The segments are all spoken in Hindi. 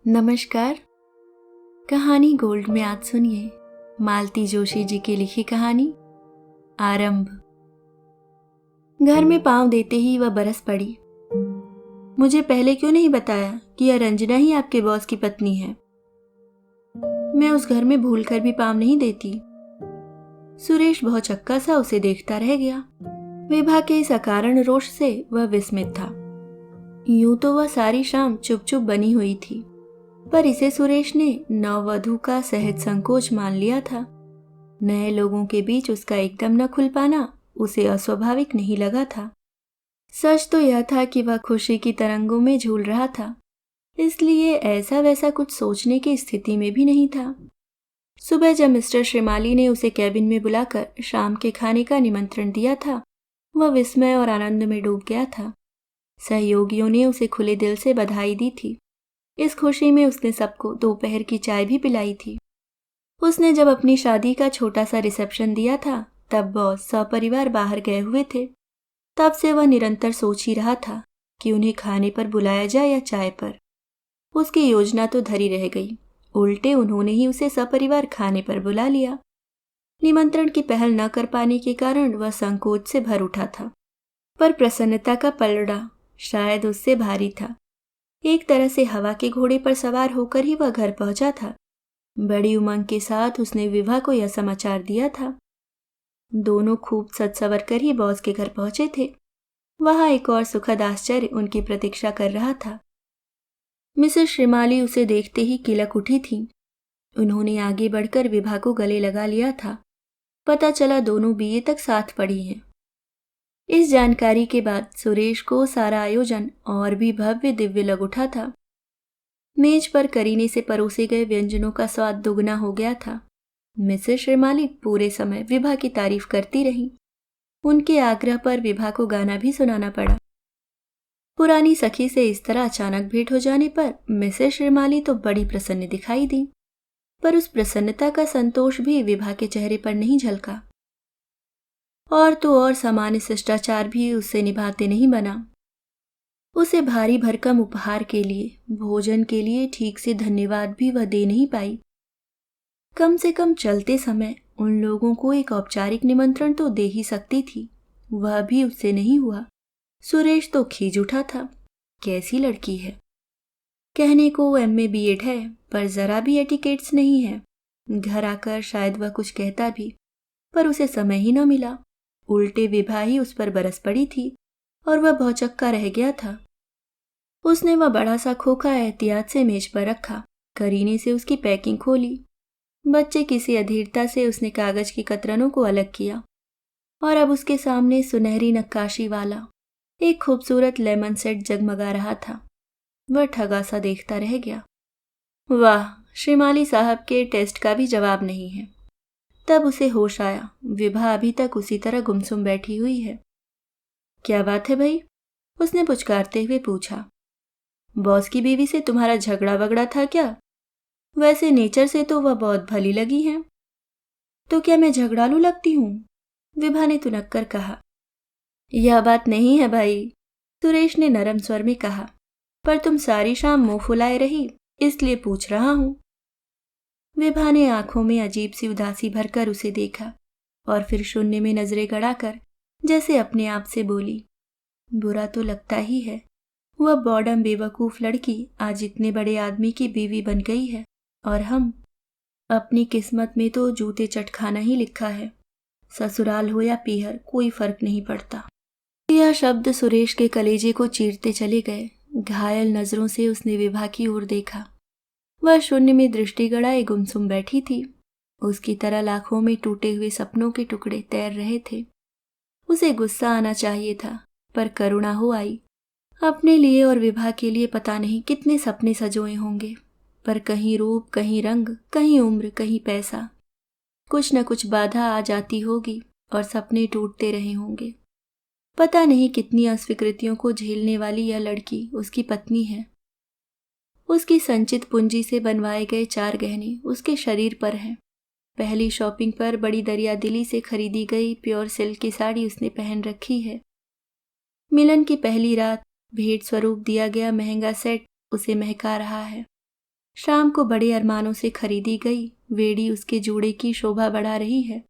नमस्कार। कहानी गोल्ड में आज सुनिए मालती जोशी जी की लिखी कहानी आरंभ। घर में पांव देते ही वह बरस पड़ी। मुझे पहले क्यों नहीं बताया कि यह रंजना ही आपके बॉस की पत्नी है? मैं उस घर में भूलकर भी पांव नहीं देती। सुरेश भौचक्का सा उसे देखता रह गया। विभा के इस अकारण रोष से वह विस्मित था। यूं तो वह सारी शाम चुप चुप बनी हुई थी, पर इसे सुरेश ने नववधू का सहज संकोच मान लिया था। नए लोगों के बीच उसका एकदम न खुल पाना उसे अस्वाभाविक नहीं लगा था। सच तो यह था कि वह खुशी की तरंगों में झूल रहा था, इसलिए ऐसा वैसा कुछ सोचने की स्थिति में भी नहीं था। सुबह जब मिस्टर श्रीमाली ने उसे कैबिन में बुलाकर शाम के खाने का निमंत्रण दिया था, वह विस्मय और आनंद में डूब गया था। सहयोगियों ने उसे खुले दिल से बधाई दी थी। इस खुशी में उसने सबको दोपहर की चाय भी पिलाई थी। उसने जब अपनी शादी का छोटा सा रिसेप्शन दिया था, तब बॉस सपरिवार बाहर गए हुए थे। तब से वह निरंतर सोच ही रहा था कि उन्हें खाने पर बुलाया जाए या चाय पर। उसकी योजना तो धरी रह गई, उल्टे उन्होंने ही उसे सपरिवार खाने पर बुला लिया। निमंत्रण की पहल न कर पाने के कारण वह संकोच से भर उठा था, पर प्रसन्नता का पलड़ा शायद उससे भारी था। एक तरह से हवा के घोड़े पर सवार होकर ही वह घर पहुंचा था। बड़ी उमंग के साथ उसने विभा को यह समाचार दिया था। दोनों खूब सज संवर कर ही बॉस के घर पहुंचे थे। वहां एक और सुखद आश्चर्य उनकी प्रतीक्षा कर रहा था। मिसेस श्रीमाली उसे देखते ही किलक उठी थी। उन्होंने आगे बढ़कर विभा को गले लगा लिया था। पता चला दोनों बीए तक साथ पढ़ी हैं। इस जानकारी के बाद सुरेश को सारा आयोजन और भी भव्य दिव्य लग उठा था। मेज पर करीने से परोसे गए व्यंजनों का स्वाद दुगना हो गया था। मिसेस श्रीमाली पूरे समय विभा की तारीफ करती रही। उनके आग्रह पर विभा को गाना भी सुनाना पड़ा। पुरानी सखी से इस तरह अचानक भेंट हो जाने पर मिसेस श्रीमाली तो बड़ी प्रसन्न दिखाई दी, पर उस प्रसन्नता का संतोष भी विभा के चेहरे पर नहीं झलका। और तो और सामान्य शिष्टाचार भी उससे निभाते नहीं बना। उसे भारी भरकम उपहार के लिए, भोजन के लिए ठीक से धन्यवाद भी वह दे नहीं पाई। कम से कम चलते समय उन लोगों को एक औपचारिक निमंत्रण तो दे ही सकती थी, वह भी उससे नहीं हुआ। सुरेश तो खींच उठा था। कैसी लड़की है! कहने को एमए बीएड है, पर जरा भी एटिकेट्स नहीं है। घर आकर शायद वह कुछ कहता भी, पर उसे समय ही न मिला। उल्टे विभा ही उस पर बरस पड़ी थी और वह भौचक्का रह गया था। उसने वह बड़ा सा खोखा एहतियात से मेज पर रखा। करीने से उसकी पैकिंग खोली। बच्चे किसी अधीरता से उसने कागज की कतरनों को अलग किया और अब उसके सामने सुनहरी नक्काशी वाला एक खूबसूरत लेमन सेट जगमगा रहा था। वह ठगा सा देखता रह गया। वाह, श्रीमाली साहब के टेस्ट का भी जवाब नहीं है। तब उसे होश आया, विभा अभी तक उसी तरह गुमसुम बैठी हुई है। क्या बात है भाई? उसने पुचकारते हुए पूछा। बॉस की बीवी से तुम्हारा झगड़ा वगड़ा था क्या? वैसे नेचर से तो वह बहुत भली लगी हैं। तो क्या मैं झगड़ालू लगती हूँ? विभा ने तुनक कर कहा। यह बात नहीं है भाई, सुरेश ने नरम स्वर में कहा, पर तुम सारी शाम मुंह फुलाए रही, इसलिए पूछ रहा हूँ। विभा ने आंखों में अजीब सी उदासी भरकर उसे देखा और फिर शून्य में नजरें गड़ाकर जैसे अपने आप से बोली, बुरा तो लगता ही है। वह बॉडम बेवकूफ लड़की आज इतने बड़े आदमी की बीवी बन गई है और हम अपनी किस्मत में तो जूते चटखाना ही लिखा है। ससुराल हो या पीहर कोई फर्क नहीं पड़ता। यह शब्द सुरेश के कलेजे को चीरते चले गए। घायल नजरों से उसने विभा की ओर देखा। वह शून्य में दृष्टि गड़ाए गुमसुम बैठी थी। उसकी तरह लाखों में टूटे हुए सपनों के टुकड़े तैर रहे थे। उसे गुस्सा आना चाहिए था, पर करुणा हो आई। अपने लिए और विभा के लिए पता नहीं कितने सपने सजोए होंगे, पर कहीं रूप, कहीं रंग, कहीं उम्र, कहीं पैसा, कुछ न कुछ बाधा आ जाती होगी और सपने टूटते रहे होंगे। पता नहीं कितनी अस्वीकृतियों को झेलने वाली यह लड़की उसकी पत्नी है। उसकी संचित पूंजी से बनवाए गए 4 गहने उसके शरीर पर हैं। पहली शॉपिंग पर बड़ी दरियादिली से खरीदी गई प्योर सिल्क की साड़ी उसने पहन रखी है। मिलन की पहली रात भेंट स्वरूप दिया गया महंगा सेट उसे महका रहा है। शाम को बड़े अरमानों से खरीदी गई वेड़ी उसके जूड़े की शोभा बढ़ा रही है।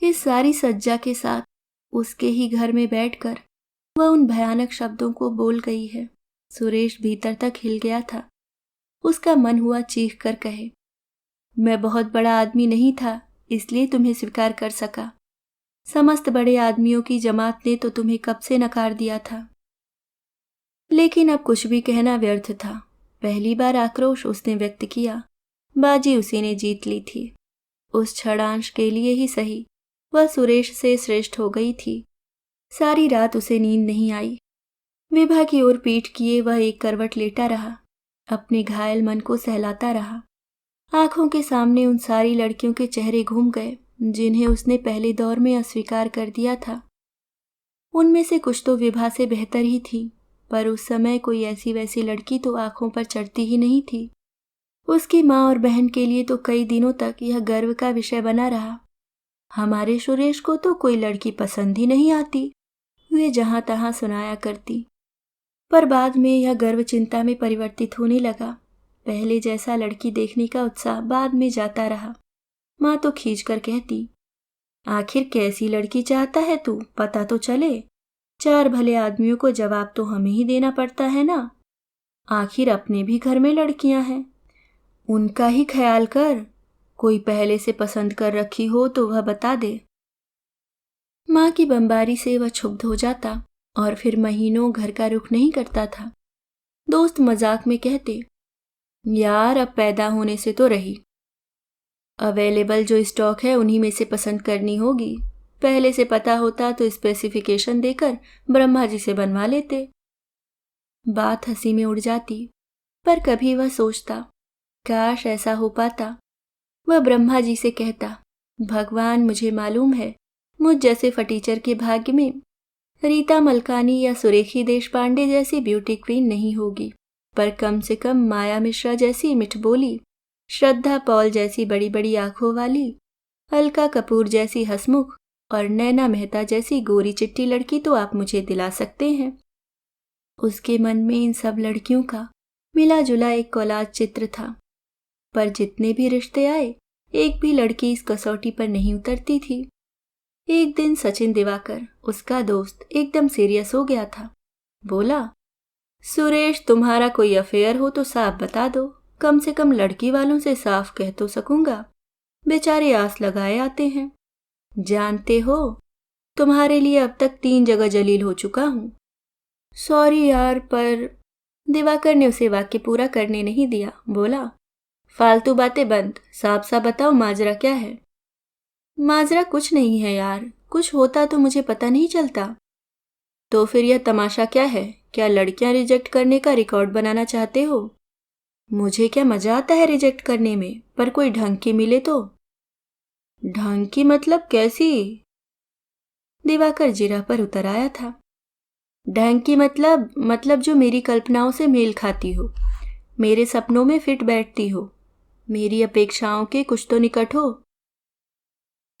इस सारी सज्जा के साथ उसके ही घर में बैठकर वह उन भयानक शब्दों को बोल गई है। सुरेश भीतर तक हिल गया था। उसका मन हुआ चीख कर कहे, मैं बहुत बड़ा आदमी नहीं था, इसलिए तुम्हें स्वीकार कर सका। समस्त बड़े आदमियों की जमात ने तो तुम्हें कब से नकार दिया था। लेकिन अब कुछ भी कहना व्यर्थ था। पहली बार आक्रोश उसने व्यक्त किया, बाजी उसी ने जीत ली थी। उस क्षणांश के लिए ही सही वह सुरेश से श्रेष्ठ हो गई थी। सारी रात उसे नींद नहीं आई। विभा की ओर पीठ किए वह एक करवट लेटा रहा, अपने घायल मन को सहलाता रहा। आंखों के सामने उन सारी लड़कियों के चेहरे घूम गए जिन्हें उसने पहले दौर में अस्वीकार कर दिया था। उनमें से कुछ तो विभा से बेहतर ही थी, पर उस समय कोई ऐसी वैसी लड़की तो आंखों पर चढ़ती ही नहीं थी। उसकी माँ और बहन के लिए तो कई दिनों तक यह गर्व का विषय बना रहा, हमारे सुरेश को तो कोई लड़की पसंद ही नहीं आती, वे जहां तहां सुनाया करती। पर बाद में यह गर्व चिंता में परिवर्तित होने लगा। पहले जैसा लड़की देखने का उत्साह बाद में जाता रहा। माँ तो खींच कर कहती, आखिर कैसी लड़की चाहता है तू, पता तो चले। 4 भले आदमियों को जवाब तो हमें ही देना पड़ता है ना। आखिर अपने भी घर में लड़कियां हैं, उनका ही ख्याल कर। कोई पहले से पसंद कर रखी हो तो वह बता दे। माँ की बमबारी से वह क्षुब्ध हो जाता और फिर महीनों घर का रुख नहीं करता था। दोस्त मजाक में कहते, यार अब पैदा होने से तो रही, अवेलेबल जो स्टॉक है उन्हीं में से पसंद करनी होगी। पहले से पता होता तो स्पेसिफिकेशन देकर ब्रह्मा जी से बनवा लेते। बात हंसी में उड़ जाती, पर कभी वह सोचता, काश ऐसा हो पाता। वह ब्रह्मा जी से कहता, भगवान मुझे मालूम है मुझ जैसे फटीचर के भाग्य में रीता मलकानी या सुरेखी देश पांडे जैसी ब्यूटी क्वीन नहीं होगी, पर कम से कम माया मिश्रा जैसी मिठबोली, श्रद्धा पॉल जैसी बड़ी बड़ी आंखों वाली, अलका कपूर जैसी हंसमुख और नैना मेहता जैसी गोरी चिट्टी लड़की तो आप मुझे दिला सकते हैं। उसके मन में इन सब लड़कियों का मिला जुला एक कोलाज चित्र था, पर जितने भी रिश्ते आए एक भी लड़की इस कसौटी पर नहीं उतरती थी। एक दिन सचिन दिवाकर, उसका दोस्त, एकदम सीरियस हो गया था। बोला, सुरेश तुम्हारा कोई अफेयर हो तो साफ बता दो, कम से कम लड़की वालों से साफ कह तो सकूंगा। बेचारे आस लगाए आते हैं। जानते हो, तुम्हारे लिए अब तक 3 जगह जलील हो चुका हूं। सॉरी यार, पर दिवाकर ने उसे वाक्य पूरा करने नहीं दिया। बोला, फालतू बातें बंद, साफ साफ बताओ माजरा क्या है। माजरा कुछ नहीं है यार, कुछ होता तो मुझे पता नहीं चलता। तो फिर यह तमाशा क्या है? क्या लड़कियां रिजेक्ट करने का रिकॉर्ड बनाना चाहते हो? मुझे क्या मजा आता है रिजेक्ट करने में, पर कोई ढंग की मिले तो। ढंग की मतलब कैसी? दिवाकर जिरा पर उतर आया था। ढंग की मतलब जो मेरी कल्पनाओं से मेल खाती हो, मेरे सपनों में फिट बैठती हो, मेरी अपेक्षाओं के कुछ तो निकट हो।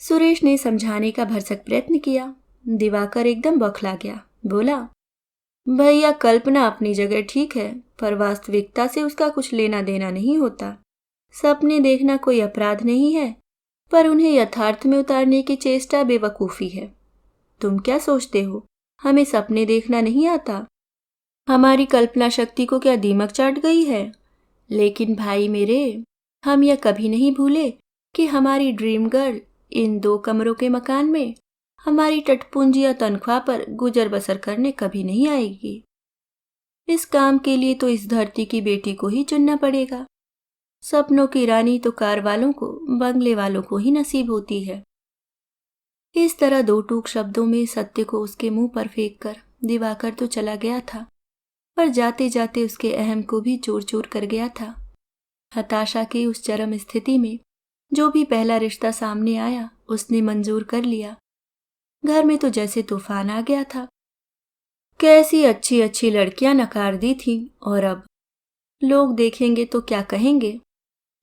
सुरेश ने समझाने का भरसक प्रयत्न किया। दिवाकर एकदम बौखला गया। बोला, भैया कल्पना अपनी जगह ठीक है, पर वास्तविकता से उसका कुछ लेना देना नहीं होता। सपने देखना कोई अपराध नहीं है, पर उन्हें यथार्थ में उतारने की चेष्टा बेवकूफ़ी है। तुम क्या सोचते हो, हमें सपने देखना नहीं आता? हमारी कल्पना शक्ति को क्या दीमक चाट गई है? लेकिन भाई मेरे, हम यह कभी नहीं भूले कि हमारी ड्रीम गर्ल इन 2 कमरों के मकान में हमारी टटपुंजिया तनख्वाह पर गुजर बसर करने कभी नहीं आएगी। इस काम के लिए तो इस धरती की बेटी को ही चुनना पड़ेगा। सपनों की रानी तो कार वालों को, बंगले वालों को ही नसीब होती है। इस तरह 2 टूक शब्दों में सत्य को उसके मुंह पर फेंक कर दिवाकर तो चला गया था, पर जाते जाते उसके अहम को भी चूर चूर कर गया था। हताशा की उस चरम स्थिति में जो भी पहला रिश्ता सामने आया उसने मंजूर कर लिया। घर में तो जैसे तूफान आ गया था। कैसी अच्छी अच्छी लड़कियां नकार दी थीं, और अब लोग देखेंगे तो क्या कहेंगे?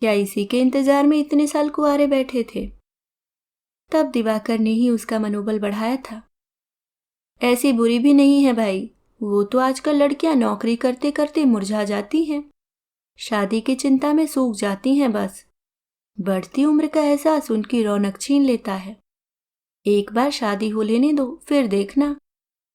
क्या इसी के इंतजार में इतने साल कुंवारे बैठे थे? तब दिवाकर ने ही उसका मनोबल बढ़ाया था। ऐसी बुरी भी नहीं है भाई, वो तो आजकल लड़कियां नौकरी करते करते मुरझा जाती हैं। शादी की चिंता में सूख जाती हैं बस। बढ़ती उम्र का एहसास उनकी रौनक छीन लेता है। एक बार शादी हो लेने दो, फिर देखना।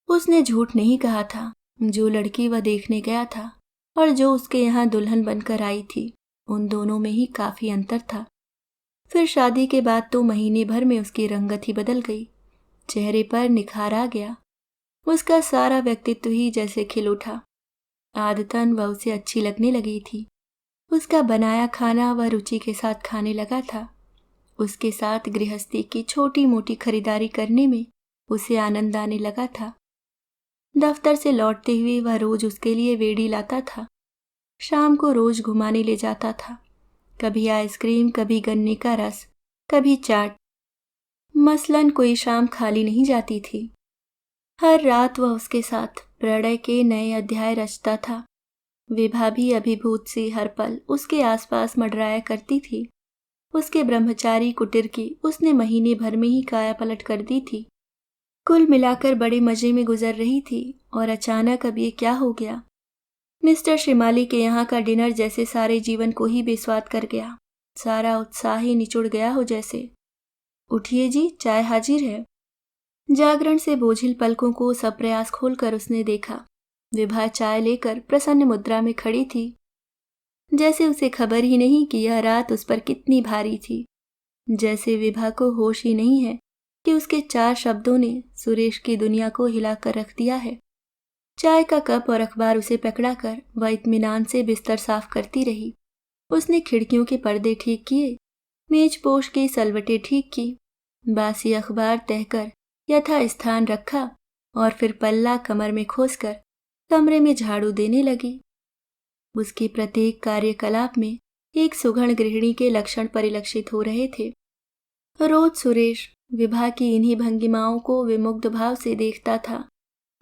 उसने झूठ नहीं कहा था। जो लड़की वह देखने गया था और जो उसके यहाँ दुल्हन बनकर आई थी, उन दोनों में ही काफी अंतर था। फिर शादी के बाद तो महीने भर में उसकी रंगत ही बदल गई। चेहरे पर निखार आ गया। उसका सारा व्यक्तित्व ही जैसे खिल उठा। आदतन वह उसे अच्छी लगने लगी थी। उसका बनाया खाना वह रुचि के साथ खाने लगा था। उसके साथ गृहस्थी की छोटी मोटी खरीदारी करने में उसे आनंद आने लगा था। दफ्तर से लौटते हुए वह रोज उसके लिए वेड़ी लाता था। शाम को रोज घुमाने ले जाता था। कभी आइसक्रीम, कभी गन्ने का रस, कभी चाट। मसलन कोई शाम खाली नहीं जाती थी। हर रात वह उसके साथ प्रणय के नए अध्याय रचता था। विभा भी अभिभूत सी हर पल उसके आसपास मंडराया करती थी। उसके ब्रह्मचारी कुटीर की उसने महीने भर में ही काया पलट कर दी थी। कुल मिलाकर बड़े मजे में गुजर रही थी और अचानक अब ये क्या हो गया। मिस्टर श्रीमाली के यहाँ का डिनर जैसे सारे जीवन को ही बेस्वाद कर गया। सारा उत्साह ही निचुड़ गया हो जैसे। उठिए जी, चाय हाजिर है। जागरण से बोझिल पलकों को सप्रयास खोलकर उसने देखा। विभा चाय लेकर प्रसन्न मुद्रा में खड़ी थी, जैसे उसे खबर ही नहीं कि यह रात उस पर कितनी भारी थी। जैसे विभा को होश ही नहीं है कि उसके 4 शब्दों ने सुरेश की दुनिया को हिलाकर रख दिया है। चाय का कप और अखबार उसे पकड़ाकर वह इत्मीनान से बिस्तर साफ करती रही। उसने खिड़कियों के पर्दे ठीक किए, मेजपोश की सलवटें ठीक की, बासी अखबार तहकर यथा स्थान रखा और फिर पल्ला कमर में खोसकर कमरे में झाड़ू देने लगी। उसके प्रत्येक कार्यकलाप में एक सुघड़ गृहिणी के लक्षण परिलक्षित हो रहे थे। रोज सुरेश विभा की इन्हीं भंगिमाओं को विमुग्ध भाव से देखता था,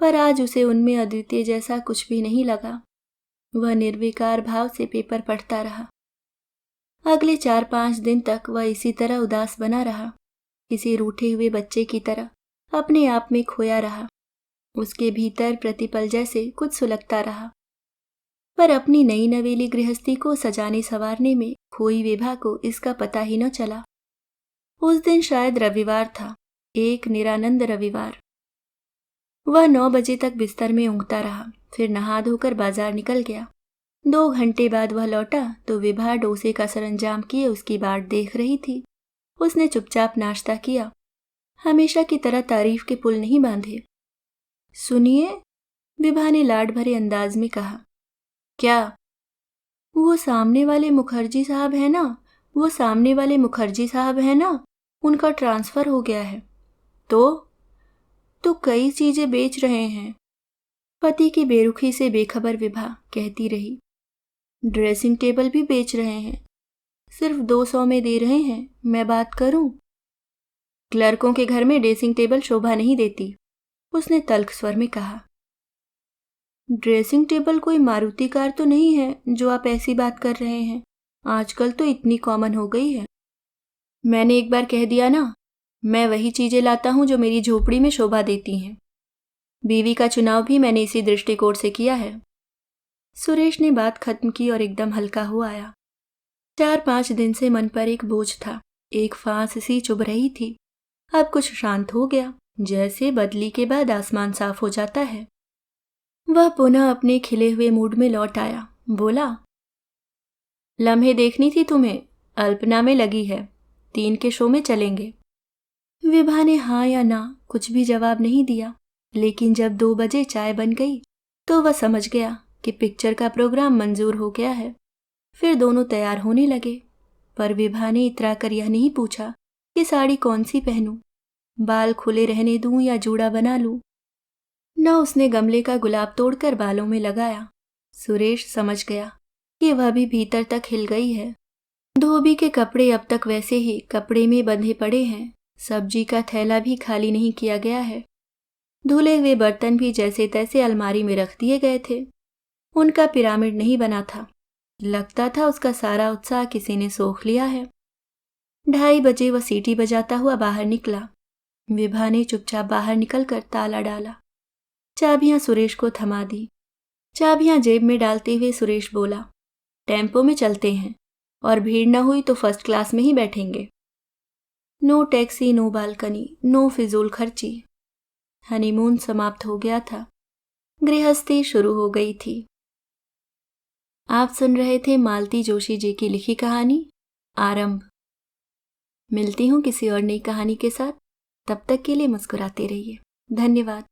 पर आज उसे उनमें अद्वितीय जैसा कुछ भी नहीं लगा। वह निर्विकार भाव से पेपर पढ़ता रहा। अगले 4-5 दिन तक वह इसी तरह उदास बना रहा, किसी रूठे हुए बच्चे की तरह अपने आप में खोया रहा। उसके भीतर प्रतिपल जैसे कुछ सुलगता रहा, पर अपनी नई नवेली गृहस्थी को सजाने संवारने में खोई विभा को इसका पता ही न चला। उस दिन शायद रविवार था, एक निरानंद रविवार। वह 9 बजे तक बिस्तर में ऊँघता रहा, फिर नहा धोकर बाजार निकल गया। 2 घंटे बाद वह लौटा तो विभा डोसे का सरंजाम किए उसकी बाट देख रही थी। उसने चुपचाप नाश्ता किया, हमेशा की तरह तारीफ के पुल नहीं बांधे। सुनिए, विभा ने लाड भरे अंदाज में कहा। क्या? वो सामने वाले मुखर्जी साहब है ना, उनका ट्रांसफर हो गया है। तो कई चीजें बेच रहे हैं। पति की बेरुखी से बेखबर विभा कहती रही। ड्रेसिंग टेबल भी बेच रहे हैं, सिर्फ 200 में दे रहे हैं। मैं बात करूं? क्लर्कों के घर में ड्रेसिंग टेबल शोभा नहीं देती, उसने तल्ख स्वर में कहा। ड्रेसिंग टेबल कोई मारुति कार तो नहीं है जो आप ऐसी बात कर रहे हैं। आजकल तो इतनी कॉमन हो गई है। मैंने एक बार कह दिया ना, मैं वही चीजें लाता हूं जो मेरी झोपड़ी में शोभा देती हैं। बीवी का चुनाव भी मैंने इसी दृष्टिकोण से किया है। सुरेश ने बात खत्म की और एकदम हल्का हो आया। 4-5 दिन से मन पर एक बोझ था, एक फांस सी चुभ रही थी। अब कुछ शांत हो गया, जैसे बदली के बाद आसमान साफ हो जाता है। वह पुनः अपने खिले हुए मूड में लौट आया। बोला, लम्हे देखनी थी तुम्हें, अल्पना में लगी है, 3 के शो में चलेंगे। विभा ने हाँ या ना कुछ भी जवाब नहीं दिया, लेकिन जब 2 बजे चाय बन गई तो वह समझ गया कि पिक्चर का प्रोग्राम मंजूर हो गया है। फिर दोनों तैयार होने लगे, पर विभा ने इतरा कर यह नहीं पूछा कि साड़ी कौन सी पहनूं, बाल खुले रहने दूं या जूड़ा बना लूं। न उसने गमले का गुलाब तोड़कर बालों में लगाया। सुरेश समझ गया कि वह भी भीतर तक हिल गई है। धोबी के कपड़े अब तक वैसे ही कपड़े में बंधे पड़े हैं। सब्जी का थैला भी खाली नहीं किया गया है। धुले हुए बर्तन भी जैसे तैसे अलमारी में रख दिए गए थे। उनका पिरामिड नहीं बना था। लगता था उसका सारा उत्साह किसी ने सोख लिया है। 2:30 बजे वह सीटी बजाता हुआ बाहर निकला। विभा ने चुपचाप बाहर निकलकर ताला डाला, चाबियां सुरेश को थमा दी। चाबियां जेब में डालते हुए सुरेश बोला, टेम्पो में चलते हैं और भीड़ न हुई तो फर्स्ट क्लास में ही बैठेंगे। No taxi, no balcony, no फिजूल खर्ची। हनीमून समाप्त हो गया था, गृहस्थी शुरू हो गई थी। आप सुन रहे थे मालती जोशी जी की लिखी कहानी आरंभ। मिलती हूँ किसी और नई कहानी के साथ। तब तक के लिए मुस्कुराते रहिए। धन्यवाद।